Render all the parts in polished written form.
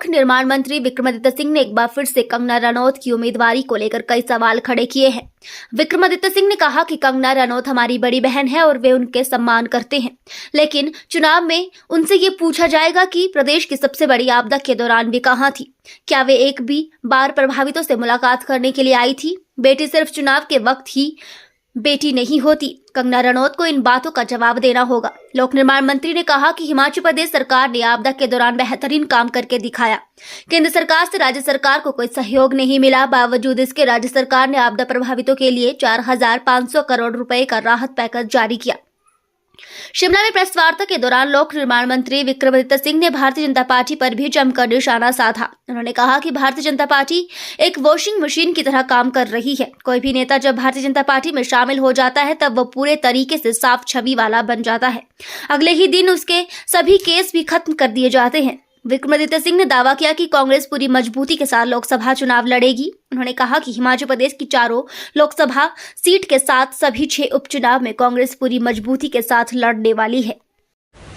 लोक निर्माण मंत्री विक्रमादित्य सिंह ने एक बार फिर से कंगना रनौत की उम्मीदवारी को लेकर कई सवाल खड़े किए हैं। विक्रमादित्य सिंह ने कहा कि कंगना रनौत हमारी बड़ी बहन है और वे उनके सम्मान करते हैं, लेकिन चुनाव में उनसे ये पूछा जाएगा कि प्रदेश की सबसे बड़ी आपदा के दौरान वे कहां थी, क्या वे एक भी बार प्रभावितों से मुलाकात करने के लिए आई थी। बेटी सिर्फ चुनाव के वक्त ही बेटी नहीं होती। कंगना रनौत को इन बातों का जवाब देना होगा। लोक निर्माण मंत्री ने कहा कि हिमाचल प्रदेश सरकार ने आपदा के दौरान बेहतरीन काम करके दिखाया। केंद्र सरकार से राज्य सरकार को कोई सहयोग नहीं मिला, बावजूद इसके राज्य सरकार ने आपदा प्रभावितों के लिए 4,500 करोड़ रुपए का राहत पैकेज जारी किया। शिमला में प्रेस वार्ता के दौरान लोक निर्माण मंत्री विक्रमादित्य सिंह ने भारतीय जनता पार्टी पर भी जमकर निशाना साधा। उन्होंने कहा कि भारतीय जनता पार्टी एक वॉशिंग मशीन की तरह काम कर रही है। कोई भी नेता जब भारतीय जनता पार्टी में शामिल हो जाता है तब वो पूरे तरीके से साफ छवि वाला बन जाता है। अगले ही दिन उसके सभी केस भी खत्म कर दिए जाते हैं। विक्रमादित्य सिंह ने दावा किया कि कांग्रेस पूरी मजबूती के साथ लोकसभा चुनाव लड़ेगी। उन्होंने कहा कि हिमाचल प्रदेश की 4 लोकसभा सीट के साथ सभी 6 उपचुनाव में कांग्रेस पूरी मजबूती के साथ लड़ने वाली है।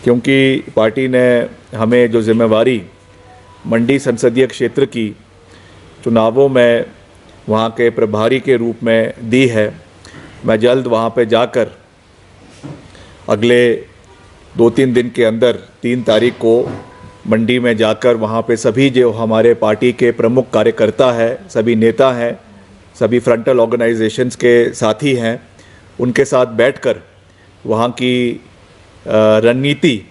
क्योंकि पार्टी ने हमें जो जिम्मेवारी मंडी संसदीय क्षेत्र की चुनावों में वहां के प्रभारी के रूप में दी है, मैं जल्द वहां पे जाकर अगले 2-3 दिन के अंदर 3 तारीख को मंडी में जाकर वहाँ पे सभी जो हमारे पार्टी के प्रमुख कार्यकर्ता हैं, सभी नेता हैं, सभी फ्रंटल ऑर्गेनाइजेशंस के साथी हैं, उनके साथ बैठकर वहाँ की रणनीति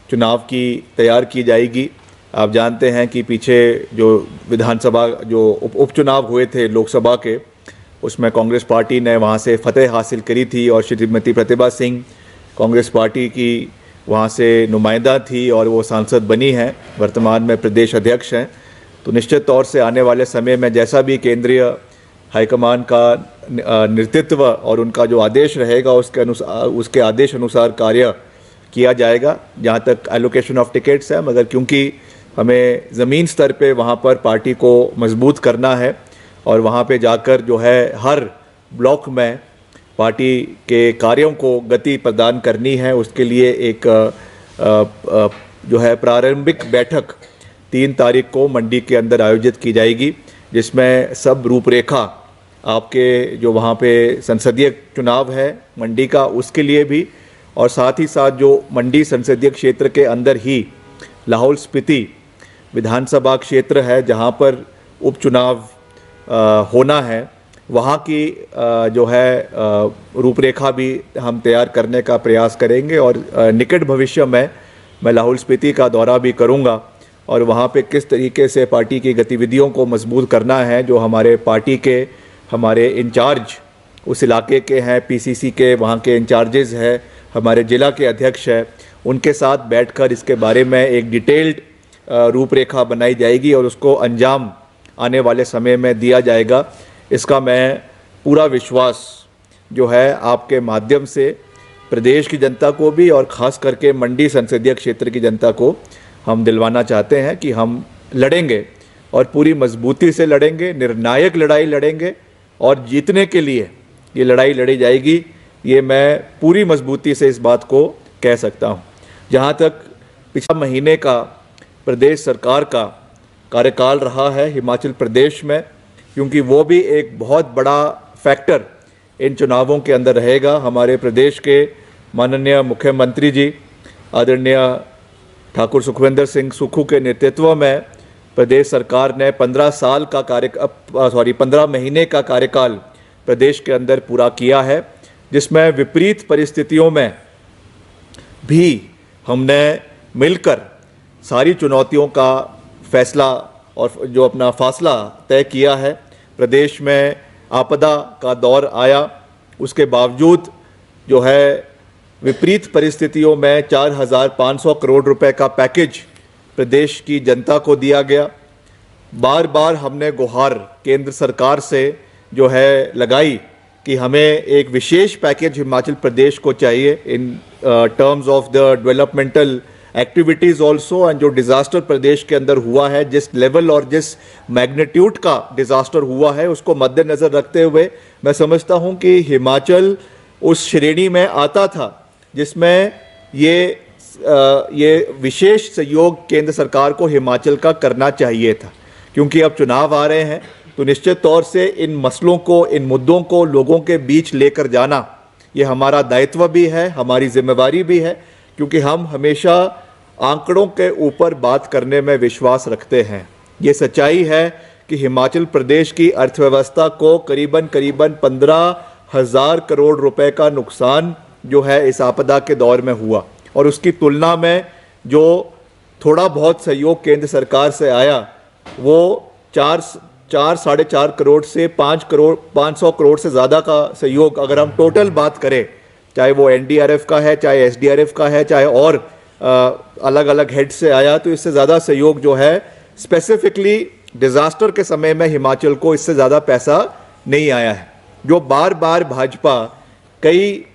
चुनाव की तैयार की जाएगी। आप जानते हैं कि पीछे जो विधानसभा जो उपचुनाव हुए थे लोकसभा के, उसमें कांग्रेस पार्टी ने वहाँ से फतेह हासिल करी थी और श्रीमती प्रतिभा सिंह कांग्रेस पार्टी की वहाँ से नुमाइंदा थी और वो सांसद बनी हैं, वर्तमान में प्रदेश अध्यक्ष हैं। तो निश्चित तौर से आने वाले समय में जैसा भी केंद्रीय हाईकमान का नेतृत्व और उनका जो आदेश रहेगा उसके आदेश अनुसार कार्य किया जाएगा। जहाँ तक एलोकेशन ऑफ टिकट्स है, मगर क्योंकि हमें ज़मीन स्तर पे वहाँ पर पार्टी को मजबूत करना है और वहाँ पे जाकर जो है हर ब्लॉक में पार्टी के कार्यों को गति प्रदान करनी है, उसके लिए एक जो है प्रारंभिक बैठक 3 तारीख को मंडी के अंदर आयोजित की जाएगी, जिसमें सब रूपरेखा आपके जो वहाँ पे संसदीय चुनाव है मंडी का उसके लिए भी, और साथ ही साथ जो मंडी संसदीय क्षेत्र के अंदर ही लाहौल स्पीति विधानसभा क्षेत्र है जहाँ पर उपचुनाव होना है, वहाँ की जो है रूपरेखा भी हम तैयार करने का प्रयास करेंगे। और निकट भविष्य में मैं लाहौल स्पीति का दौरा भी करूँगा और वहाँ पे किस तरीके से पार्टी की गतिविधियों को मजबूत करना है, जो हमारे पार्टी के हमारे इंचार्ज उस इलाके के हैं, पीसीसी के वहाँ के इंचार्जेस हैं, हमारे ज़िला के अध्यक्ष हैं, उनके साथ बैठकर इसके बारे में एक डिटेल्ड रूपरेखा बनाई जाएगी और उसको अंजाम आने वाले समय में दिया जाएगा। इसका मैं पूरा विश्वास जो है आपके माध्यम से प्रदेश की जनता को भी और ख़ास करके मंडी संसदीय क्षेत्र की जनता को हम दिलवाना चाहते हैं कि हम लड़ेंगे और पूरी मजबूती से लड़ेंगे, निर्णायक लड़ाई लड़ेंगे और जीतने के लिए ये लड़ाई लड़ी जाएगी। ये मैं पूरी मजबूती से इस बात को कह सकता हूँ। जहाँ तक पिछले महीने का प्रदेश सरकार का कार्यकाल रहा है हिमाचल प्रदेश में, क्योंकि वो भी एक बहुत बड़ा फैक्टर इन चुनावों के अंदर रहेगा। हमारे प्रदेश के माननीय मुख्यमंत्री जी आदरणीय ठाकुर सुखविंदर सिंह सुक्खू के नेतृत्व में प्रदेश सरकार ने 15 महीने का कार्यकाल प्रदेश के अंदर पूरा किया है, जिसमें विपरीत परिस्थितियों में भी हमने मिलकर सारी चुनौतियों का फैसला और जो अपना फासला तय किया है। प्रदेश में आपदा का दौर आया, उसके बावजूद जो है विपरीत परिस्थितियों में 4,500 करोड़ रुपए का पैकेज प्रदेश की जनता को दिया गया। बार बार हमने गुहार केंद्र सरकार से जो है लगाई कि हमें एक विशेष पैकेज हिमाचल प्रदेश को चाहिए in terms of the developmental activities also, and जो डिज़ास्टर प्रदेश के अंदर हुआ है, जिस लेवल और जिस मैग्नीट्यूड का डिज़ास्टर हुआ है, उसको मद्देनज़र रखते हुए मैं समझता हूं कि हिमाचल उस श्रेणी में आता था जिसमें ये ये विशेष सहयोग केंद्र सरकार को हिमाचल का करना चाहिए था, क्योंकि अब चुनाव आ रहे हैं तो निश्चित तौर से इन मसलों को, इन मुद्दों को लोगों के बीच लेकर जाना ये हमारा दायित्व भी है, हमारी जिम्मेवारी भी है, क्योंकि हम हमेशा आंकड़ों के ऊपर बात करने में विश्वास रखते हैं। ये सच्चाई है कि हिमाचल प्रदेश की अर्थव्यवस्था को करीबन 15,000 करोड़ रुपए का नुकसान जो है इस आपदा के दौर में हुआ, और उसकी तुलना में जो थोड़ा बहुत सहयोग केंद्र सरकार से आया वो 4-4.5 करोड़ से 500 करोड़ से ज़्यादा का सहयोग अगर हम टोटल बात करें, चाहे वो एनडीआरएफ का है, चाहे एसडीआरएफ का है, चाहे और अलग अलग हेड से आया, तो इससे ज़्यादा सहयोग जो है स्पेसिफिकली डिज़ास्टर के समय में हिमाचल को इससे ज़्यादा पैसा नहीं आया है। जो बार बार भाजपा कई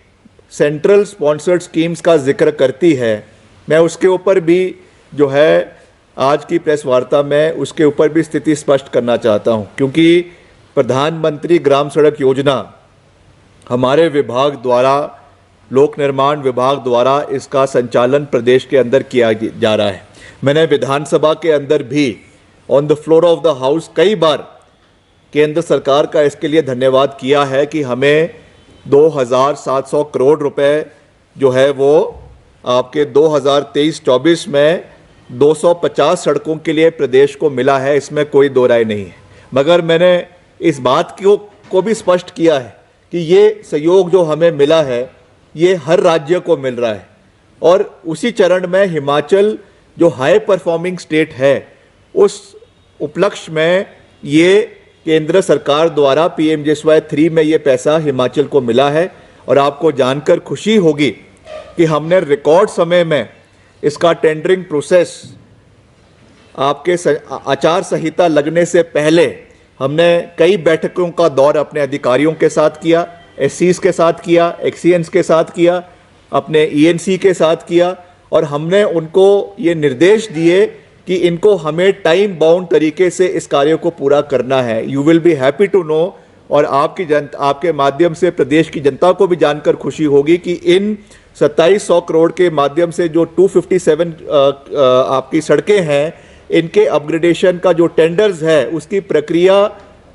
सेंट्रल स्पॉन्सर्ड स्कीम्स का जिक्र करती है, मैं उसके ऊपर भी जो है आज की प्रेस वार्ता में उसके ऊपर भी स्थिति स्पष्ट करना चाहता हूं, क्योंकि प्रधानमंत्री ग्राम सड़क योजना हमारे विभाग द्वारा, लोक निर्माण विभाग द्वारा इसका संचालन प्रदेश के अंदर किया जा रहा है। मैंने विधानसभा के अंदर भी on the floor of the house कई बार केंद्र सरकार का इसके लिए धन्यवाद किया है कि हमें 2,700 करोड़ रुपए जो है वो आपके 2023-24 में 250 सड़कों के लिए प्रदेश को मिला है, इसमें कोई दो राय नहीं है। मगर मैंने इस बात को भी स्पष्ट किया है कि ये सहयोग जो हमें मिला है ये हर राज्य को मिल रहा है, और उसी चरण में हिमाचल जो हाई परफॉर्मिंग स्टेट है उस उपलक्ष्य में ये केंद्र सरकार द्वारा PMJSY 3 में ये पैसा हिमाचल को मिला है। और आपको जानकर खुशी होगी कि हमने रिकॉर्ड समय में इसका टेंडरिंग प्रोसेस आपके आचार संहिता लगने से पहले हमने कई बैठकों का दौर अपने अधिकारियों के साथ किया, SCs के साथ किया, XCNs के साथ किया, अपने ENC के साथ किया, और हमने उनको ये निर्देश दिए कि इनको हमें टाइम बाउंड तरीके से इस कार्य को पूरा करना है। You will be happy to know, और आपके माध्यम से प्रदेश की जनता को भी जानकर खुशी होगी कि इन 2700 करोड़ के माध्यम से जो 257 आपकी सड़कें हैं, इनके अपग्रेडेशन का जो टेंडर्स है उसकी प्रक्रिया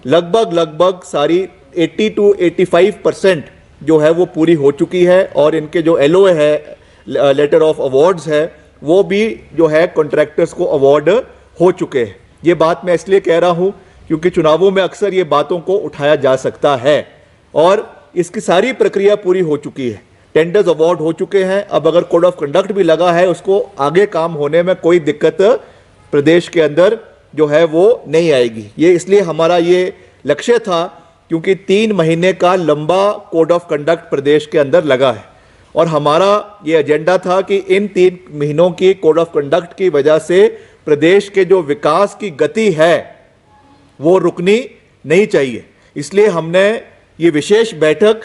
लगभग सारी 80 to 85% जो है वो पूरी हो चुकी है, और इनके जो LOA है, लेटर ऑफ अवार्ड्स है, वो भी जो है कॉन्ट्रैक्टर्स को अवार्ड हो चुके हैं। ये बात मैं इसलिए कह रहा हूँ क्योंकि चुनावों में अक्सर ये बातों को उठाया जा सकता है, और इसकी सारी प्रक्रिया पूरी हो चुकी है, टेंडर्स अवार्ड हो चुके हैं। अब अगर कोड ऑफ कंडक्ट भी लगा है, उसको आगे काम होने में कोई दिक्कत प्रदेश के अंदर जो है वो नहीं आएगी। ये इसलिए हमारा ये लक्ष्य था क्योंकि 3 महीने का लंबा कोड ऑफ कंडक्ट प्रदेश के अंदर लगा है, और हमारा ये एजेंडा था कि इन 3 महीनों की कोड ऑफ कंडक्ट की वजह से प्रदेश के जो विकास की गति है वो रुकनी नहीं चाहिए। इसलिए हमने ये विशेष बैठक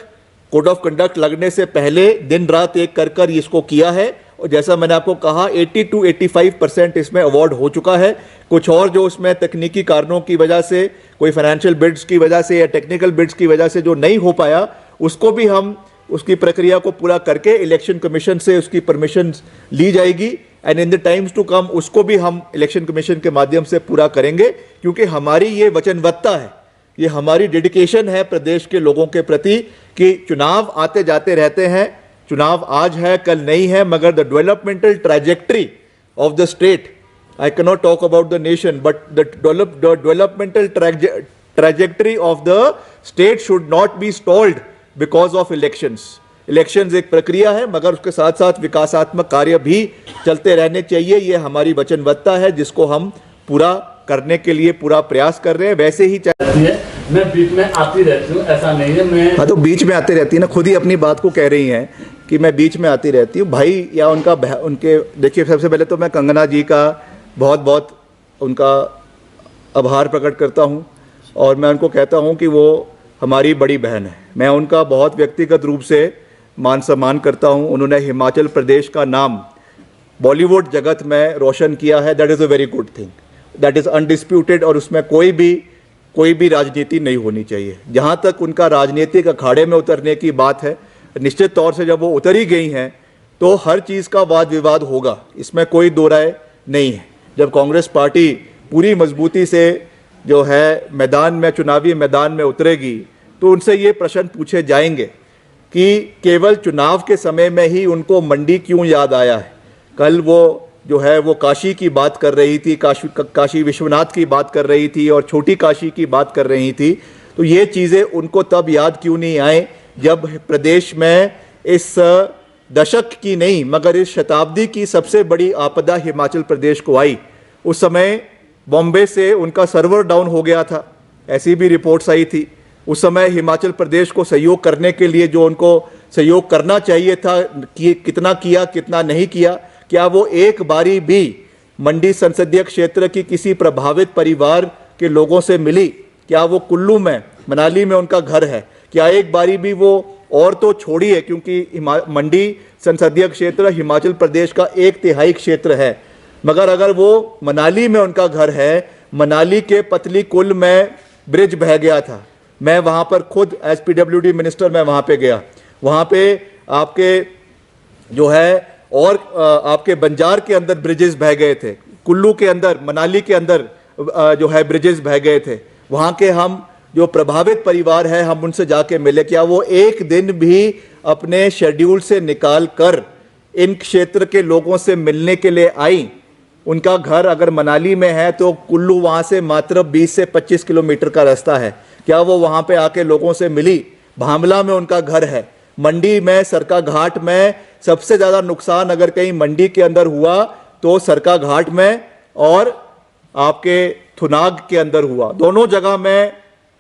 कोड ऑफ कंडक्ट लगने से पहले दिन रात एक कर इसको किया है, और जैसा मैंने आपको कहा 80 to 85% इसमें अवार्ड हो चुका है। कुछ और जो उसमें तकनीकी कारणों की वजह से, कोई फाइनेंशियल बिड्स की वजह से या टेक्निकल बिड्स की वजह से जो नहीं हो पाया, उसको भी हम उसकी प्रक्रिया को पूरा करके इलेक्शन कमीशन से उसकी परमिशन ली जाएगी, and in the times to come उसको भी हम इलेक्शन कमीशन के माध्यम से पूरा करेंगे, क्योंकि हमारी ये वचनबद्धता है, ये हमारी डेडिकेशन है प्रदेश के लोगों के प्रति कि चुनाव आते जाते रहते हैं, चुनाव आज है कल नहीं है, मगर the developmental trajectory of the state, I can not talk about the nation, but the developmental trajectory of the state should not be stalled because of elections एक प्रक्रिया है, मगर उसके साथ साथ विकासात्मक कार्य भी चलते रहने चाहिए। ये हमारी वचनबद्धता है जिसको हम पूरा करने के लिए पूरा प्रयास कर रहे हैं। वैसे ही मैं बीच में आती रहती हूँ, ऐसा नहीं है मैं। हाँ, तो बीच में आती रहती है ना, खुद ही अपनी बात को कह रही हैं कि मैं बीच में आती रहती हूँ। भाई या उनके देखिए, सबसे पहले तो मैं कंगना जी का बहुत बहुत उनका आभार प्रकट करता हूँ, और मैं उनको कहता हूँ कि वो हमारी बड़ी बहन है। मैं उनका बहुत व्यक्तिगत रूप से मान सम्मान करता हूँ। उन्होंने हिमाचल प्रदेश का नाम बॉलीवुड जगत में रोशन किया है। That is a very good thing, that is undisputed, और उसमें कोई भी राजनीति नहीं होनी चाहिए। जहाँ तक उनका राजनीतिक अखाड़े में उतरने की बात है, निश्चित तौर से जब वो उतर ही गई हैं तो हर चीज़ का वाद विवाद होगा, इसमें कोई दो राय नहीं है। जब कांग्रेस पार्टी पूरी मजबूती से जो है मैदान में, चुनावी मैदान में उतरेगी, तो उनसे ये प्रश्न पूछे जाएंगे कि केवल चुनाव के समय में ही उनको मंडी क्यों याद आया है। कल वो जो है वो काशी की बात कर रही थी, काशी विश्वनाथ की बात कर रही थी और छोटी काशी की बात कर रही थी। तो ये चीज़ें उनको तब याद क्यों नहीं आए जब प्रदेश में इस दशक की नहीं मगर इस शताब्दी की सबसे बड़ी आपदा हिमाचल प्रदेश को आई। उस समय बॉम्बे से उनका सर्वर डाउन हो गया था, ऐसी भी रिपोर्ट्स आई थी। उस समय हिमाचल प्रदेश को सहयोग करने के लिए जो उनको सहयोग करना चाहिए था, कितना किया कितना नहीं किया। क्या वो एक बारी भी मंडी संसदीय क्षेत्र की किसी प्रभावित परिवार के लोगों से मिली? क्या वो कुल्लू में, मनाली में उनका घर है, क्या एक बारी भी वो, और तो छोड़िए क्योंकि मंडी संसदीय क्षेत्र हिमाचल प्रदेश का 1/3 क्षेत्र है, मगर अगर वो मनाली में उनका घर है, मनाली के पतली कुल में ब्रिज बह गया था। मैं वहाँ पर खुद एज PWD मिनिस्टर मैं वहाँ पे गया। वहाँ पे आपके जो है और आपके बंजार के अंदर ब्रिजेस बह गए थे, कुल्लू के अंदर, मनाली के अंदर जो है ब्रिजेस बह गए थे। वहाँ के हम जो प्रभावित परिवार है, हम उनसे जाके मिले। क्या वो एक दिन भी अपने शेड्यूल से निकाल कर इन क्षेत्र के लोगों से मिलने के लिए आई? उनका घर अगर मनाली में है तो कुल्लू वहाँ से मात्र 20 से 25 किलोमीटर का रास्ता है। क्या वो वहाँ पे आके लोगों से मिली? भामला में उनका घर है। मंडी में, सरका घाट में सबसे ज़्यादा नुकसान अगर कहीं मंडी के अंदर हुआ तो सरका घाट में और आपके थुनाग के अंदर हुआ। दोनों जगह में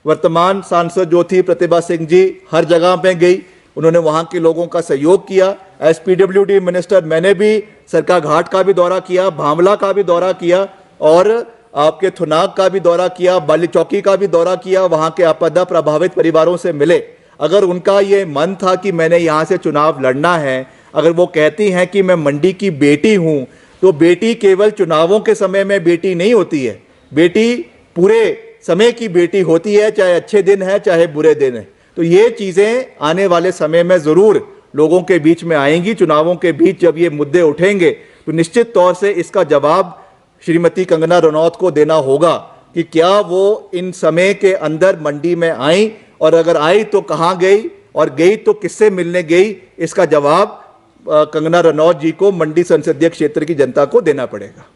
वर्तमान सांसद जो थी प्रतिभा सिंह जी हर जगह पे गई, उन्होंने वहाँ के लोगों का सहयोग किया। एज PWD मिनिस्टर मैंने भी सरका घाट का भी दौरा किया, भामला का भी दौरा किया और आपके थुनाग का भी दौरा किया, बाली चौकी का भी दौरा किया। वहाँ के आपदा प्रभावित परिवारों से मिले। अगर उनका ये मन था कि मैंने यहाँ से चुनाव लड़ना है, अगर वो कहती हैं कि मैं मंडी की बेटी हूँ, तो बेटी केवल चुनावों के समय में बेटी नहीं होती है, बेटी पूरे समय की बेटी होती है, चाहे अच्छे दिन है चाहे बुरे दिन है। तो ये चीज़ें आने वाले समय में ज़रूर लोगों के बीच में आएंगी। चुनावों के बीच जब ये मुद्दे उठेंगे तो निश्चित तौर से इसका जवाब श्रीमती कंगना रनौत को देना होगा कि क्या वो इन समय के अंदर मंडी में आई, और अगर आई तो कहाँ गई, और गई तो किससे मिलने गई। इसका जवाब कंगना रनौत जी को मंडी संसदीय क्षेत्र की जनता को देना पड़ेगा।